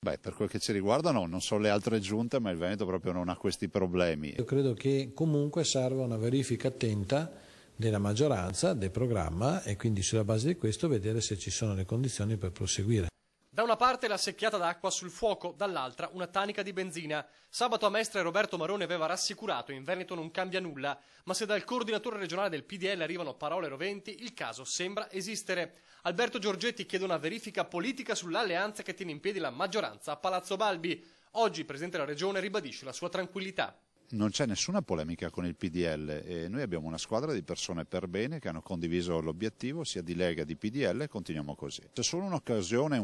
Beh, per quel che ci riguarda no, non so le altre giunte, ma il Veneto proprio non ha questi problemi. Io credo che comunque serva una verifica attenta della maggioranza, del programma e quindi sulla base di questo vedere se ci sono le condizioni per proseguire. Da una parte la secchiata d'acqua sul fuoco, dall'altra una tanica di benzina. Sabato a Mestre Roberto Marone aveva rassicurato in Veneto non cambia nulla, ma se dal coordinatore regionale del PDL arrivano parole roventi, il caso sembra esistere. Alberto Giorgetti chiede una verifica politica sull'alleanza che tiene in piedi la maggioranza a Palazzo Balbi. Oggi il Presidente della Regione ribadisce la sua tranquillità. Non c'è nessuna polemica con il PDL e noi abbiamo una squadra di persone per bene che hanno condiviso l'obiettivo sia di Lega che di PDL e continuiamo così. C'è solo un'occasione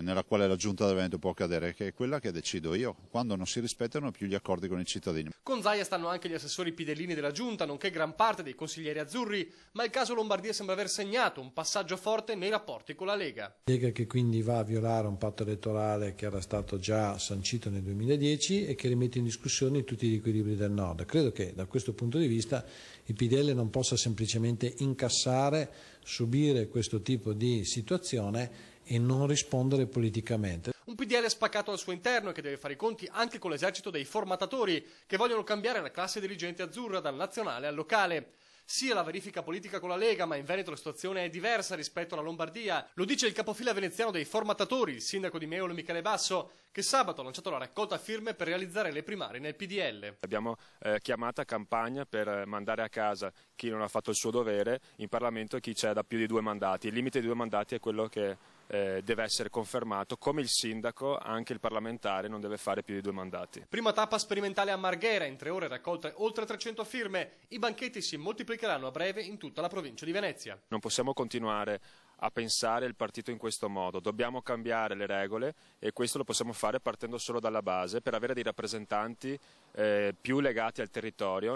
nella quale la Giunta del Veneto può cadere, che è quella che decido io, quando non si rispettano più gli accordi con i cittadini. Con Zaia stanno anche gli assessori pidellini della Giunta, nonché gran parte dei consiglieri azzurri, ma il caso Lombardia sembra aver segnato un passaggio forte nei rapporti con la Lega. Lega che quindi va a violare un patto elettorale che era stato già sancito nel 2010 e che rimette in discussione tutti gli equilibri del Nord. Credo che da questo punto di vista il PDL non possa semplicemente incassare, subire questo tipo di situazione e non rispondere politicamente. Un PDL spaccato al suo interno e che deve fare i conti anche con l'esercito dei formattatori che vogliono cambiare la classe dirigente azzurra dal nazionale al locale. Sia la verifica politica con la Lega, ma in Veneto la situazione è diversa rispetto alla Lombardia. Lo dice il capofila veneziano dei formattatori, il sindaco di Meolo Michele Basso, che sabato ha lanciato la raccolta firme per realizzare le primarie nel PDL. Abbiamo chiamata campagna per mandare a casa chi non ha fatto il suo dovere in Parlamento e chi c'è da più di 2 mandati. Il limite di 2 mandati è quello che deve essere confermato. Come il sindaco, anche il parlamentare non deve fare più di 2 mandati. Prima tappa sperimentale a Marghera, in 3 ore raccolte oltre 300 firme. I banchetti si moltiplicheranno a breve in tutta la provincia di Venezia. Non possiamo continuare a pensare il partito in questo modo, dobbiamo cambiare le regole e questo lo possiamo fare partendo solo dalla base per avere dei rappresentanti più legati al territorio.